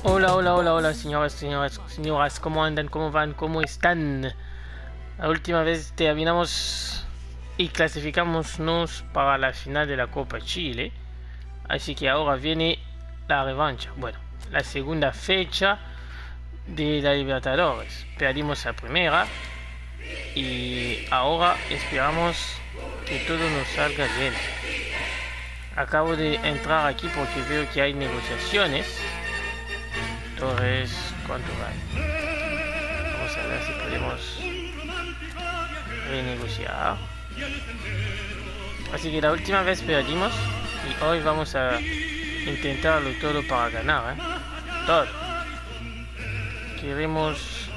Hola, hola, hola, hola, señoras, ¿cómo andan? ¿Cómo van? ¿Cómo están? La última vez terminamos y clasificamos para la final de la Copa Chile, así que ahora viene la revancha. Bueno, la segunda fecha de la Libertadores. Perdimos la primera y ahora esperamos que todo nos salga bien. Acabo de entrar aquí porque veo que hay negociaciones. Torres, ¿cuánto vale? Vamos a ver si podemos renegociar. Así que la última vez perdimos y hoy vamos a intentarlo todo para ganar, todo. Queremos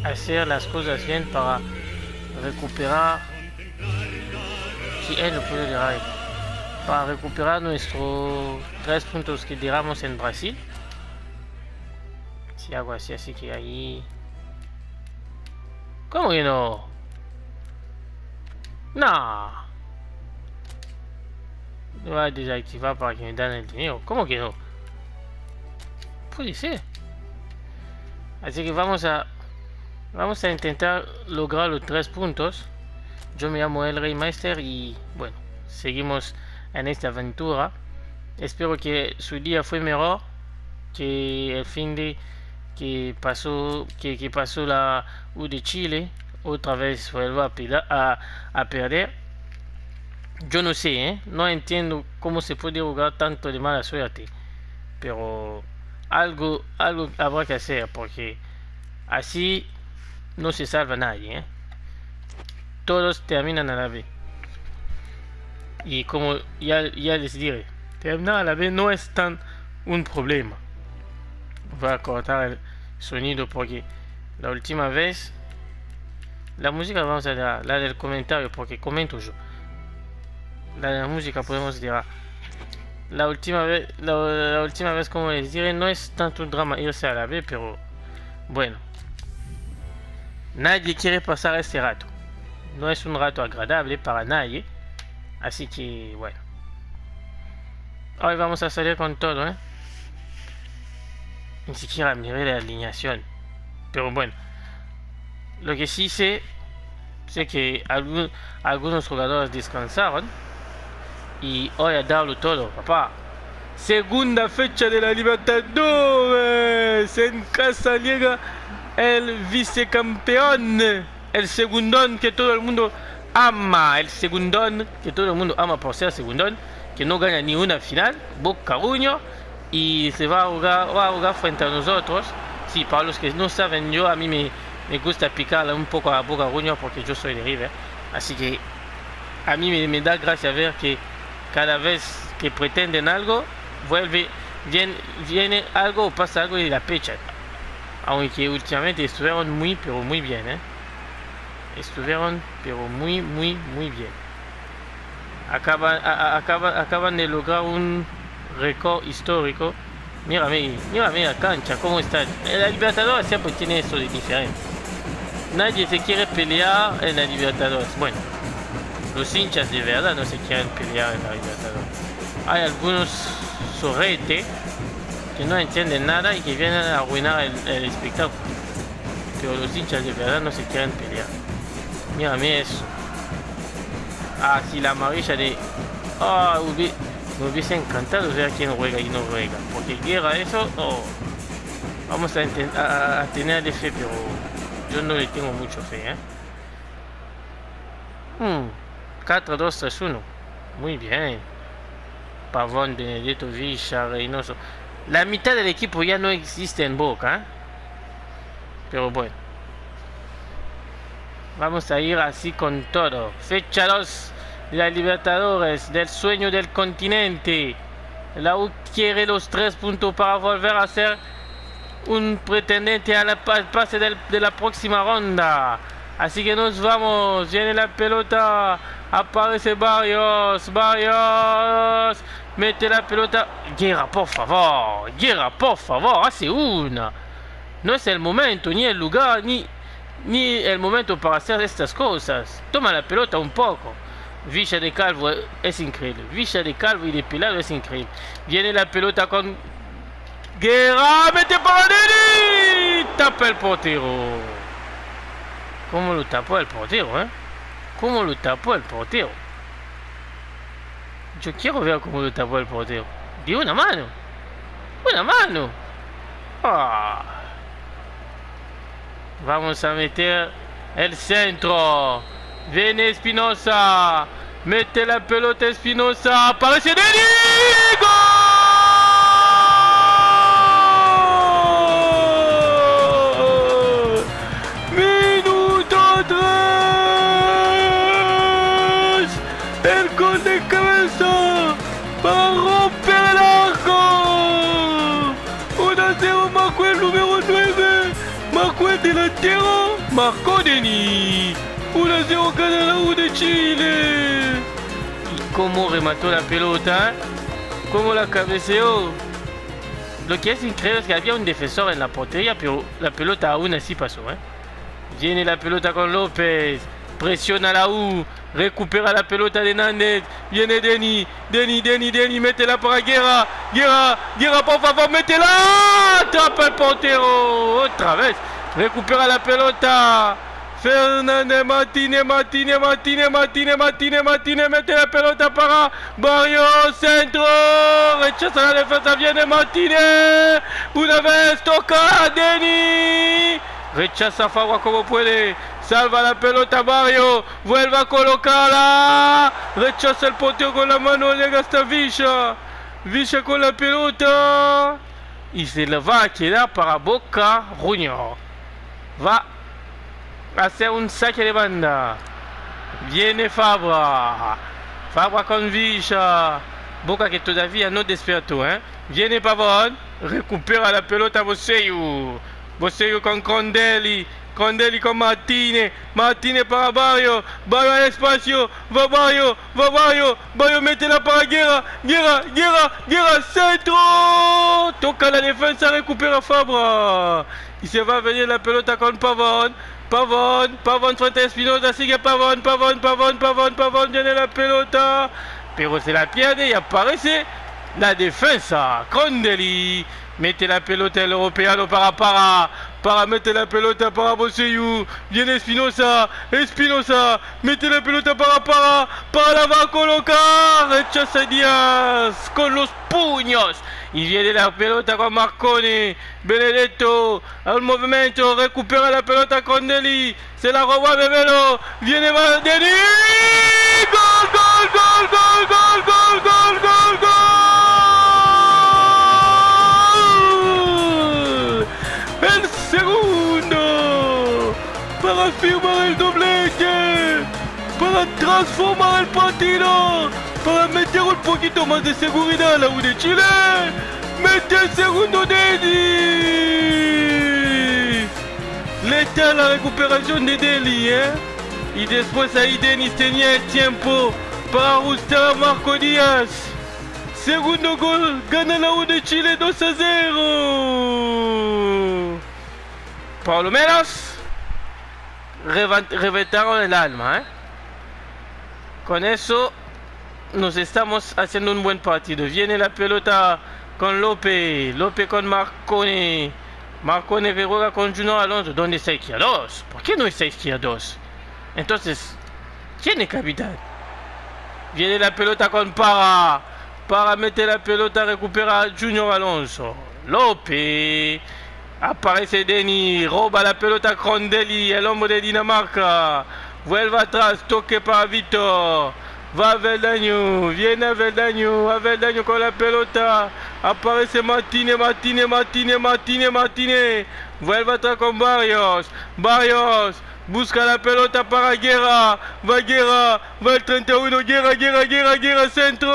hacer las cosas bien para recuperar, si él lo puede dejar, para recuperar nuestros 3 puntos que dejamos en Brasil. Si hago así, así que ahí... ¿Cómo que no? No. Lo voy a desactivar para que me den el dinero. ¿Cómo que no? Puede ser. Así que vamos a intentar lograr los 3 puntos. Yo me llamo El Rey Meister y bueno, seguimos en esta aventura. Espero que su día fue mejor que el fin de que pasó la U de Chile. Otra vez vuelvo a perder. Yo no sé, no entiendo cómo se puede jugar tanto de mala suerte, pero algo habrá que hacer porque así no se salva nadie, Todos terminan a la vez. Y como ya les diré, terminar a la vez no es tan un problema. Voy a cortar el sonido porque la última vez la música vamos a dejar, la del comentario porque comento yo. La de la música podemos dejar. La última vez, como les diré, no es tanto un drama irse a la vez, pero bueno, nadie quiere pasar este rato. No es un rato agradable para nadie. Así que bueno, hoy vamos a salir con todo, Ni siquiera miré la alineación. Pero bueno, lo que sí sé que algunos jugadores descansaron. Y hoy a darlo todo, papá. Segunda fecha de la Libertadores. En casa llega el vicecampeón. El segundón que todo el mundo ama. El segundón que todo el mundo ama por ser segundón. Que no gana ni una final. Boca Juniors. Y se va a jugar frente a nosotros. Sí, para los que no saben, a mí me gusta picarle un poco a Boca Juniors porque yo soy de River. Así que a mí me da gracia ver que cada vez que pretenden algo, viene algo o pasa algo y la pechan. Aunque últimamente estuvieron pero muy bien, Estuvieron, pero muy bien. Acaban de lograr un récord histórico. Mírame la cancha, cómo está. La Libertadores siempre tiene eso de diferente. Nadie se quiere pelear en la Libertadores. Bueno, los hinchas de verdad no se quieren pelear en la Libertadores. Hay algunos sorrete que no entienden nada y que vienen a arruinar el espectáculo. Pero los hinchas de verdad no se quieren pelear. Mírame eso. Ah, si la amarilla de... me hubiese encantado ver quién juega y no juega. Porque guerra eso... Vamos a tener fe, pero yo no le tengo mucho fe, 4-2-3-1. Muy bien. Pavón, Benedetto, Villa, Reynoso. La mitad del equipo ya no existe en Boca, pero bueno. Vamos a ir así con todo. Fecha 2 de la Libertadores, del sueño del continente. La U quiere los 3 puntos para volver a ser un pretendiente al pase de la próxima ronda. Así que nos vamos. Viene la pelota. Aparece Barrios. Mete la pelota. Guerra, por favor. Hace una. No es el momento, ni el lugar, ni el momento para hacer estas cosas. Toma la pelota un poco. Villa de Calvo es increíble. Villa de Calvo y de Pelado es increíble. Viene la pelota con Guerra, mete para Deni. Tapa el portero. ¿Cómo lo tapó el portero, eh? ¿Cómo lo tapó el portero? Yo quiero ver cómo lo tapó el portero. Dio una mano. Una mano. Ah. Vamos a meter el centro. Viene Espinosa. Mete la pelota Espinosa. Aparece Deni. ¡Gol! Minuto 3. El gol de cabeza para romper el arco. 1-0 marcó el número 9. Marcó el delantero. Marcó Deni. 1-0 gana la U de Chile. Y cómo remató la pelota, cómo la cabeceó. Lo que es increíble es que había un defensor en la portería, pero la pelota aún así pasó, ¿eh? Viene la pelota con López, presiona la U, recupera la pelota de Nández. Viene Deni, métela para Guerra, por favor, métela. Atrapa el portero, otra vez, recupera la pelota. Fernández, Martínez, mete la pelota para Barrios, centro, rechaza la defensa, viene Martínez, una vez toca a Deni, rechaza a Fabra como puede, salva la pelota Barrios, vuelve a colocarla, rechaza el portero con la mano, llega hasta Villa con la pelota, y se la va a quedar para Boca Juniors, va hacer un saque de banda. Viene Fabra con Villa. Boca que todavía no despertó, ¿eh? Viene Pavón, recupera la pelota Boseyu con Condelli con Martínez para Barrio al espacio, va Barrio, métela para Guerra, centro, toca la defensa, recupera Fabra, y se va a venir la pelota con Pavón frente a Espinosa, sigue Pavón, viene la pelota, pero se la pierde y aparece la defensa, Condelli, mete la pelota el europeo para meter la pelota para Boseyu, viene Espinosa, mete la pelota para la va a colocar, rechaza Díaz con los puños, y viene la pelota con Marcone, Benedetto al movimiento, recupera la pelota con Deli, se la roba a Bebelo, viene Deli, gol, el segundo, para firmar el doblete, para transformar el partido, para meter un poquito más de seguridad a la U de Chile. Mete el segundo Deni. Letal la recuperación de Deli, ¿eh? Y después ahí Denis tenía el tiempo para ajustar a Marco Díaz. Segundo gol, gana la U de Chile 2-0. Por lo menos reventaron el alma, ¿eh? Con eso nos estamos haciendo un buen partido. Viene la pelota con López con Marcone que juega con Junior Alonso. ¿Dónde está Izquierdos? ¿Por qué no está Izquierdos? Entonces, ¿quién es capitán? Viene la pelota con para meter la pelota, recupera Junior Alonso. López, aparece Deni, roba la pelota con Deli, el hombre de Dinamarca, vuelve atrás, toque para Víctor. Va Aveldaño, viene Aveldaño con la pelota, aparece Martínez, vuelve atrás con Barrios, busca la pelota para Guerra, va el 31, Guerra, centro,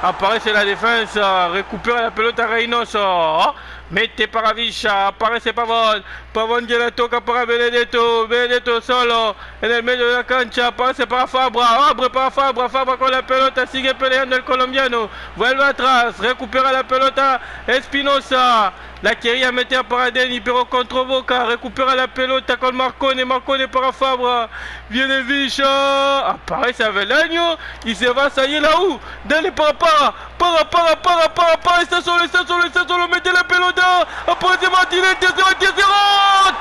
aparece la defensa, recupera la pelota Reynoso, mete para Visha, aparece Pavón, Pavón que la toca para Benedetto, Benedetto solo, en el medio de la cancha, aparece para Fabra, abre para Fabra, Fabra con la pelota, sigue peleando el colombiano, vuelve atrás, recupera la pelota, Espinosa, la quería meter para Deni, pero contra Boca, recupera la pelota con Marcone, Marcone para Fabra, viene Visha, aparece Avelaño y se va a salir la U, dale para, está solo, mete la pelota, aparece Martinez, ¡oh!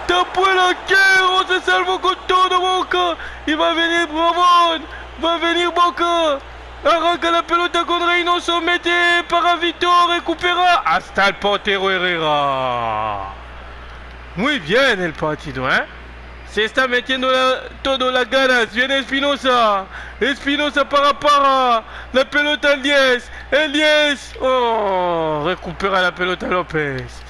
Tapó el arquero, se salvó con todo Boca, y va a venir Bravón, va a venir Boca. Arranca la pelota con Reynoso, mete para Vitor, recupera hasta el portero Herrera. Muy bien el partido, ¿eh? Se está metiendo todo las ganas. Viene Espinosa. Espinosa para. La pelota el 10. El 10. Oh, recupera la pelota López.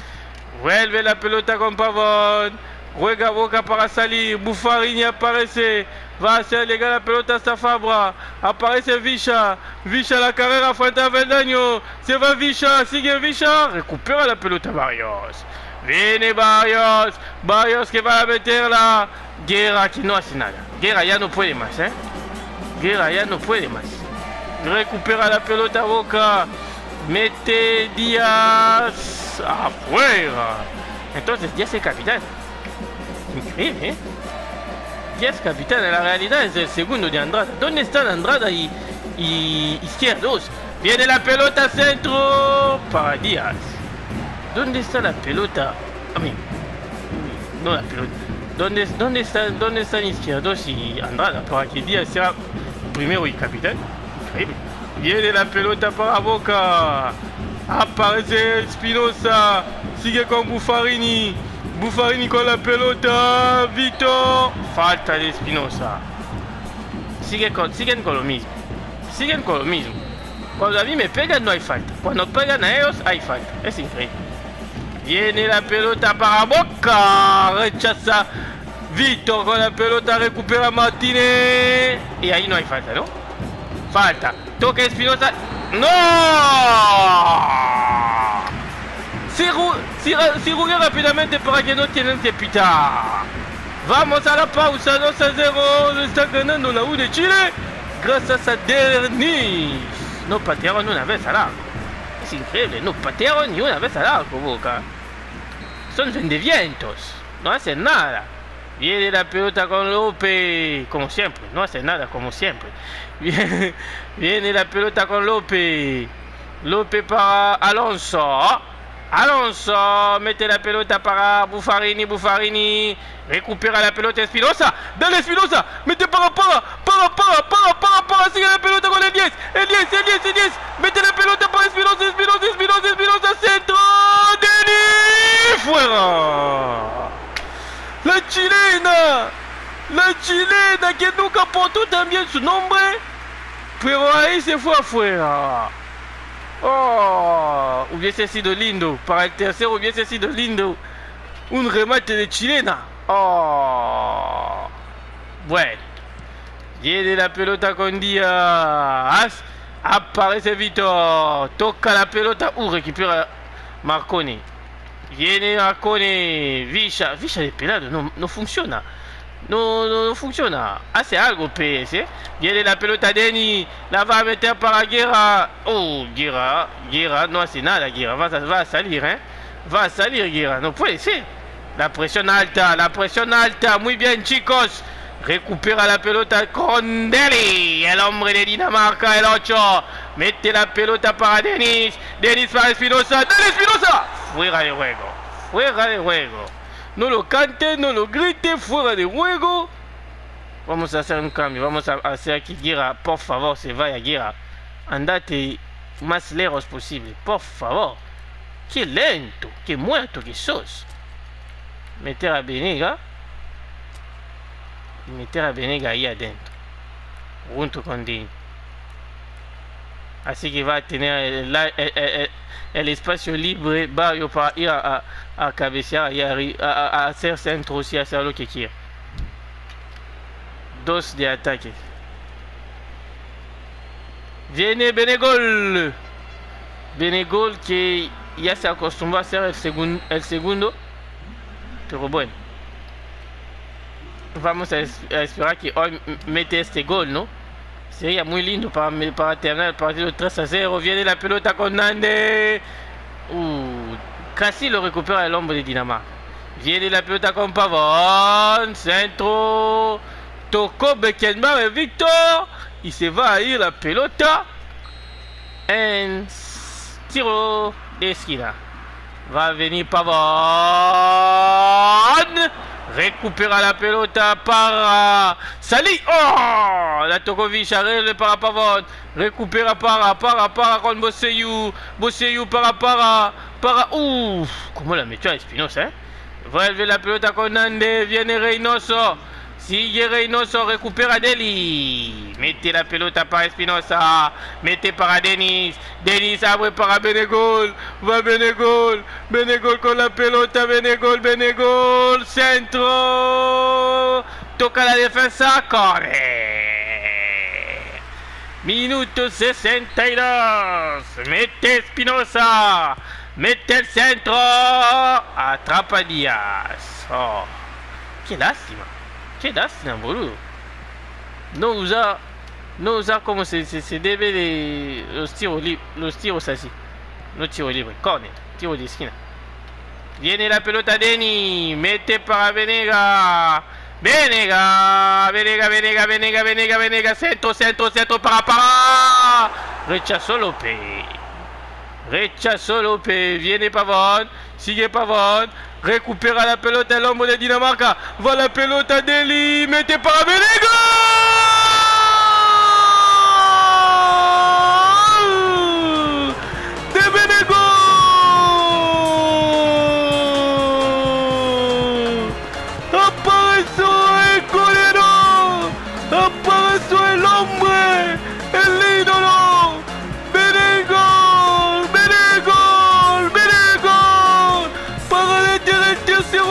Vuelve la pelota con Pavón. Juega Boca para salir. Buffarini aparece. Va a hacer llegar la pelota hasta Fabra. Aparece Visha. Visha la carrera frente a Veldaño. Se va Visha. Sigue Visha. Recupera la pelota Barrios. Viene Barrios. Barrios que va a meterla. Guerra que no hace nada. Guerra ya no puede más, ¿eh? Guerra ya no puede más. Recupera la pelota Boca. Mete Díaz. Afuera. Entonces ya es el capitán. Increíble, ¿eh? Ya es capitán. En la realidad es el segundo de Andrada. ¿Dónde están Andrada y Izquierdos? Viene la pelota centro para Díaz. ¿Dónde está la pelota? A mí. No la pelota. ¿Dónde están Izquierdos y Andrada? Para que Díaz sea primero y capitán. Increíble. Viene la pelota para Boca. Aparece Espinosa. Sigue con Buffarini. Buffarini con la pelota. Vitor. Falta de Espinosa. Siguen con lo mismo. Siguen con lo mismo. Cuando a mí me pegan no hay falta. Cuando pegan a ellos hay falta. Es increíble. Viene la pelota para Boca. Rechaza Vitor con la pelota. Recupera Martínez. Y ahí no hay falta, ¿no? Falta. Toca Espinosa. ¡No! Cirugue rápidamente para que no tienen que pitar. Vamos a la pausa. 2-0. Lo está ganando la U de Chile. Gracias a Dernis. No patearon una vez al arco. Es increíble. No patearon ni una vez al arco, Boca. Son vientos. No hacen nada. Viene la pelota con López. Como siempre. No hace nada como siempre. Viene la pelota con López. López para Alonso. Alonso mete la pelota para Buffarini. Buffarini recupera la pelota Espinosa. Dale Espinosa. Mete para. Sigue la pelota con el 10. El 10. Mete la pelota para Espinosa. Centro. Deni. Fuera. La chilena que nunca portó también su nombre. Pero ahí se fue afuera. Oh, hubiese sido lindo. Para el tercero hubiese sido lindo. Un remate de chilena. Oh. Bueno. Viene la pelota con Díaz. Aparece Vitor. Toca la pelota. Recupera Marcone. Viene Marcone. Visha de pelado. No funciona. No funciona. Hace algo PS, ¿eh? Viene la pelota Deni. La va a meter para Guerra. Oh, Guerra no hace nada. Guerra va a salir, ¿eh? Va a salir Guerra. No puede ser. La presión alta. Muy bien, chicos. Recupera la pelota con Deni. El hombre de Dinamarca, el 8. Mete la pelota para Denis. Denis para Espinosa. ¡Dale, Espinosa! Fuera de juego. No lo cante, no lo grite, fuera de juego. Vamos a hacer un cambio. Vamos a hacer que Guerra, por favor, se vaya Guerra. Andate más lejos posible, por favor. Qué lento, qué muerto que sos. Meter a Benega. Y meter a Benega ahí adentro. Junto con Dean. Así que va a tener el espacio libre, Barrio, para ir a cabecear y a hacer centros y hacer lo que quiera. 2 de ataque. Viene Benegol. Benegol que ya se acostumbró a hacer el segundo. Pero bueno. Vamos a esperar que hoy mete este gol, ¿no? Sería muy lindo para terminar el partido 3-0. Viene la pelota con Nande. Casi lo recupera el hombre de Dinamarca. Viene la pelota con Pavón. Centro. Tocó Beckenbauer Victor. Y se va a ir la pelota en tiro de esquina. Va a venir Pavón. Recupera la pelota para Salí. Oh, la tocó Villarreal para Pavón. Recupera para con Boseyou. Boseyou para. Como la metió a Espinosa, Vuelve la pelota con Nande. Viene Reynoso. Sigue Reynoso, recupera Deli. Mete la pelota para Espinosa. Mete para Denis. Denis abre para Benegol. Va Benegol. Benegol con la pelota. Benegol. Centro. Toca la defensa. Corre. Minuto 62. Mete Espinosa. Mete el centro. Atrapa Díaz. Oh, qué lástima. Qué lástima, boludo. No usar como se debe los tiros así. No tiro libre, corner, tiro de esquina. Viene la pelota Deni, mete para Venega, centro para. Rechazó López, viene Pavón, sigue Pavón. Recupera la pelota el hombre de Dinamarca. Va la pelota Deli. Mete para Benegol. De Benegol. Apareció el golero. Apareció el hombre. El ídolo.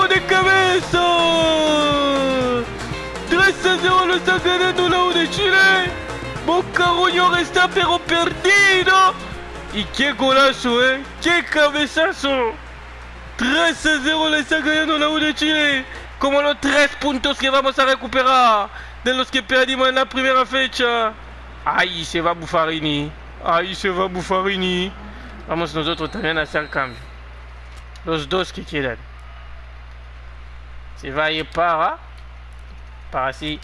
De cabeza. 3-0 lo está ganando la U de Chile. Boca Juniors está pero perdido. Y qué golazo, qué cabezazo. 3-0 le está ganando la U de Chile. Como los 3 puntos que vamos a recuperar de los que perdimos en la primera fecha. Ahí se va Buffarini. Vamos nosotros también a hacer cambio. Los dos que quedan. Se va a ir para así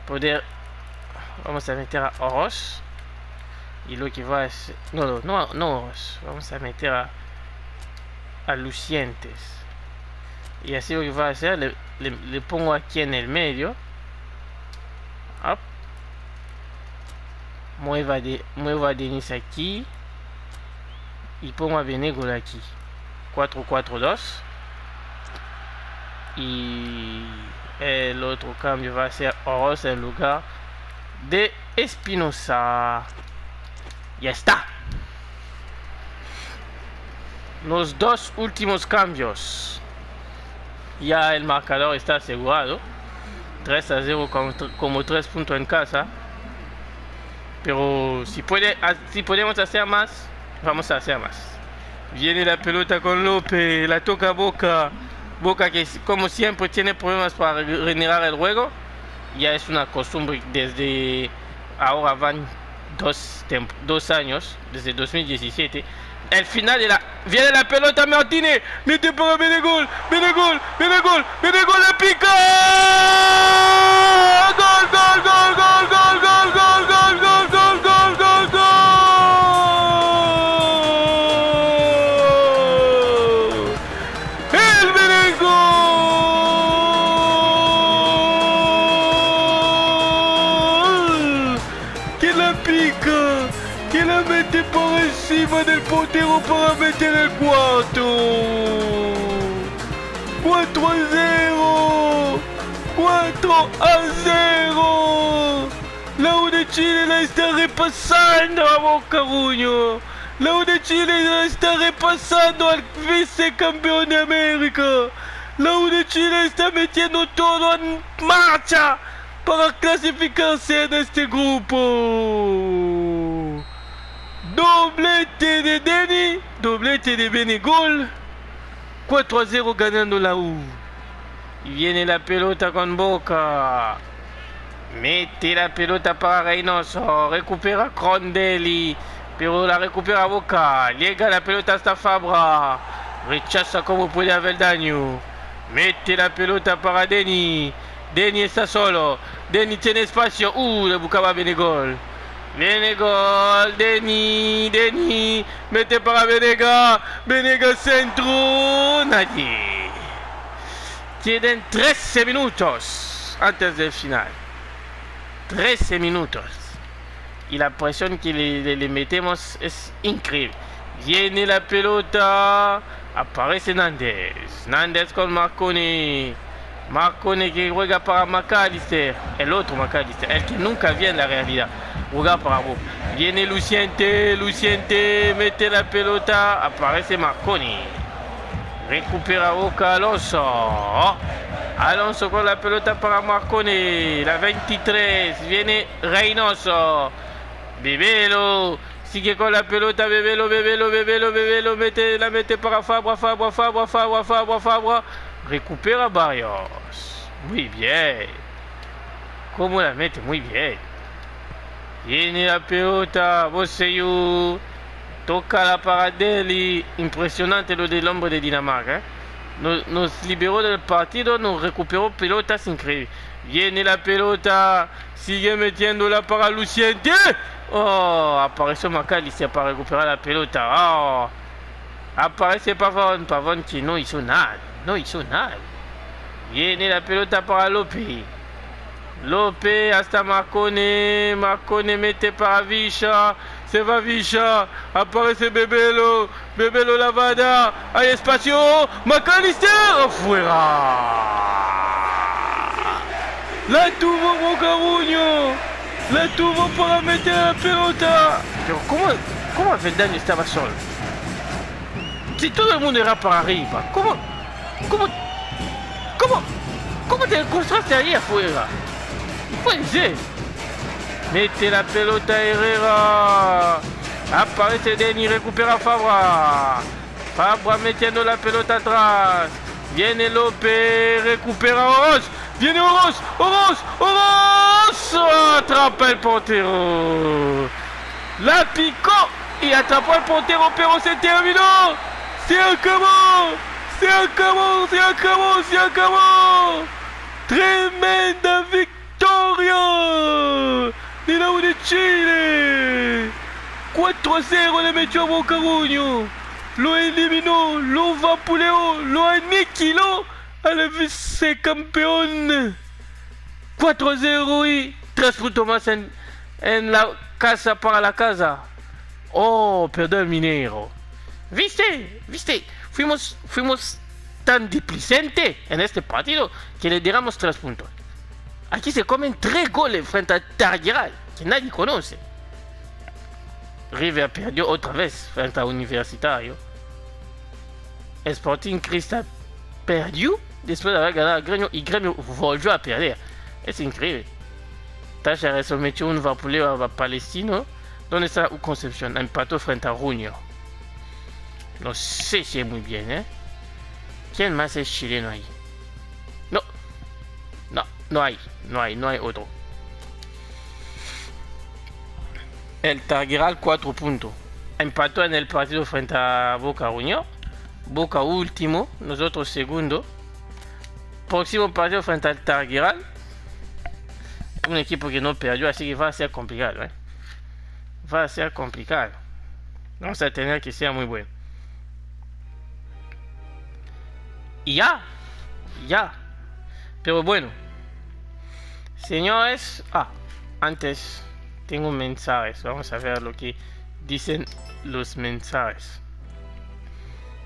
poder. Vamos a meter a Oros. Y lo que va a hacer. No Oros. Vamos a meter a Lucientes. Y así lo que va a hacer, le pongo aquí en el medio. Hop. Mueva a Denis aquí. Y pongo a Benegol aquí. 4-4-2. Y el otro cambio va a ser Oros en lugar de Espinosa. Ya está. Los dos últimos cambios. Ya el marcador está asegurado. 3-0 como 3 puntos en casa. Pero si podemos hacer más, vamos a hacer más. Viene la pelota con López. La toca Boca. Boca que como siempre tiene problemas para generar el juego. Ya es una costumbre desde ahora van 2 años, desde 2017. El final de viene la pelota Martínez, mete para Benegol, Benegol la pica. Gol. Que la mete por encima del portero para meter el cuarto. 4-0. La U de Chile la está repasando a Boca Juniors. La U de Chile la está repasando al vicecampeón de América. La U de Chile está metiendo todo en marcha para clasificarse en este grupo. Doblete de Deni Doblete de Benegol. 4-0 ganando la U. Y viene la pelota con Boca. Mete la pelota para Reynoso. Recupera Crondelli. Pero la recupera Boca. Llega la pelota hasta Fabra. Rechaza como puede Aveldaño. Mete la pelota para Deni. Deni está solo. Deni tiene espacio. Le buscaba Benegol. Benegol. Deni. Mete para Venega. Venega centro. Nadie. Quedan 13 minutos antes del final. 13 minutos. Y la presión que le metemos es increíble. Viene la pelota. Aparece Nández. Nández con Marconi. Marconi que juega para McAllister. El otro McAllister. El que nunca viene en la realidad. Juega para vos. Viene Luciente. Mete la pelota. Aparece Marconi. Recupera Boca Alonso. Alonso con la pelota para Marconi. La 23. Viene Reynoso. Bebelo. Sigue con la pelota. Bebelo. La mete para Fabra. Recupera Barrios. Muy bien. ¿Cómo la mete? Muy bien. Viene la pelota. Bosseyou. Toca la Paradelli. Impresionante lo del hombre de Dinamarca. Nos liberó del partido. Nos recuperó pelotas increíbles. Viene la pelota. Sigue metiéndola para Luciente. Apareció McAllister para recuperar la pelota. Aparece Pavón que no hizo nada. Viene la pelota para López hasta Marconi. Marconi mete para Villa. Se va Villa. Aparece Bebelo. Lavada. Hay espacio. McAllister. Fuera. La tuvo Bocaruño. La tuvo para meter la pelota. Pero ¿cómo Aveldaño estaba solo? Si todo el mundo era para arriba. ¿Cómo te encontraste ahí afuera? No puede ser. Mete la pelota Herrera. Aparece Deni, recupera Fabra. Fabra metiendo la pelota atrás. Viene López, recupera Oroz. Viene Oroz. Atrapa el portero. La picó y atrapó el portero, pero se terminó. Se acabó. Tremenda victoria de la U de Chile. 4-0 le metió a Bocaruño. Lo eliminó, lo vapuleó, lo aniquiló al vicecampeón. 4-0 y 3 puntos más en la casa para la casa. Perdón el Minero. ¿Viste? Fuimos tan displicentes en este partido que le damos 3 puntos. Aquí se comen 3 goles frente a Targueral, que nadie conoce. River perdió otra vez frente a Universitario. Sporting Cristal perdió después de haber ganado a Grêmio y Grêmio volvió a perder. Es increíble. Talleres metió un vapuleo a Palestino. ¿Dónde está U Concepción? Empató frente a Ruño. No sé si es muy bien, ¿Quién más es chileno ahí? No hay otro. El Targueral 4 puntos. Empató en el partido frente a Boca Juniors. Boca último, nosotros segundo. Próximo partido frente al Targueral. Un equipo que no perdió, así que va a ser complicado, Va a ser complicado. Vamos a tener que ser muy bueno. Y ya. Pero bueno. Señores. Antes tengo mensajes. Vamos a ver lo que dicen los mensajes.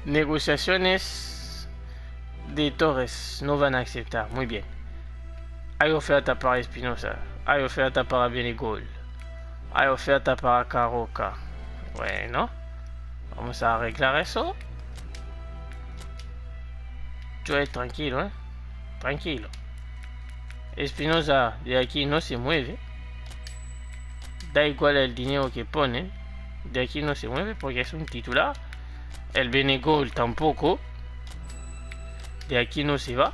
Negociaciones de Torres no van a aceptar. Muy bien. Hay oferta para Espinosa. Hay oferta para Benegol. Hay oferta para Caroca. Bueno. Vamos a arreglar eso. Yo tranquilo, Tranquilo. Espinosa de aquí no se mueve. Da igual el dinero que ponen. De aquí no se mueve porque es un titular. El Benegol tampoco. De aquí no se va.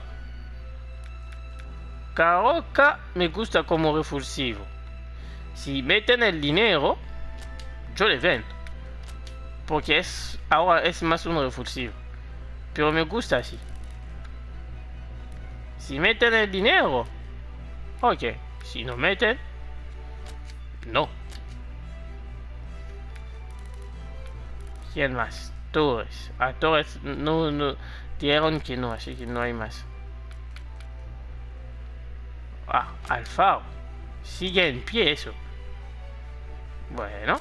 Caroca me gusta como refulsivo. Si meten el dinero, yo le vendo. Porque ahora es más un refulsivo. Pero me gusta así. Si meten el dinero, ok. Si no meten, no. ¿Quién más? Torres. A Torres no dijeron que no, así que no hay más. Ah, Alfaro. Sigue en pie eso. Bueno.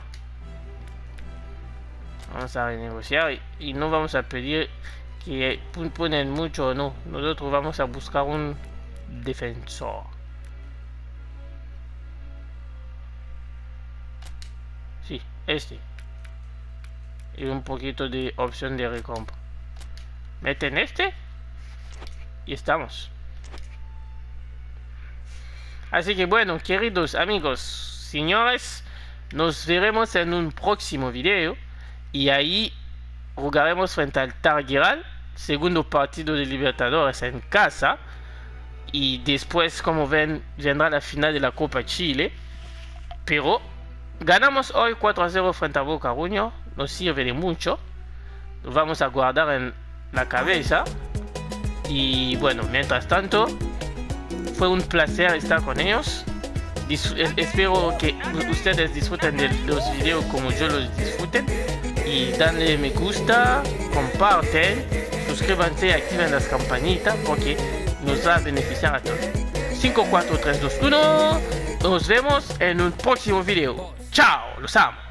Vamos a renegociar y no vamos a pedir que ponen mucho o no. Nosotros vamos a buscar un defensor. Sí, este. Y un poquito de opción de recompra. Meten este. Y estamos. Así que bueno, queridos amigos, señores, nos veremos en un próximo video. Y ahí jugaremos frente al Targiral, segundo partido de Libertadores en casa. Y después, como ven, vendrá la final de la Copa Chile. Pero ganamos hoy 4-0 frente a Boca Juniors. Nos sirve de mucho. Lo vamos a guardar en la cabeza. Y bueno, mientras tanto, fue un placer estar con ellos. Espero que ustedes disfruten de los videos como yo los disfruten. Y danle me gusta, comparten, suscríbanse y activen las campanitas porque nos va a beneficiar a todos. 5, 4, 3, 2, 1. Nos vemos en un próximo video. Chao, los amo.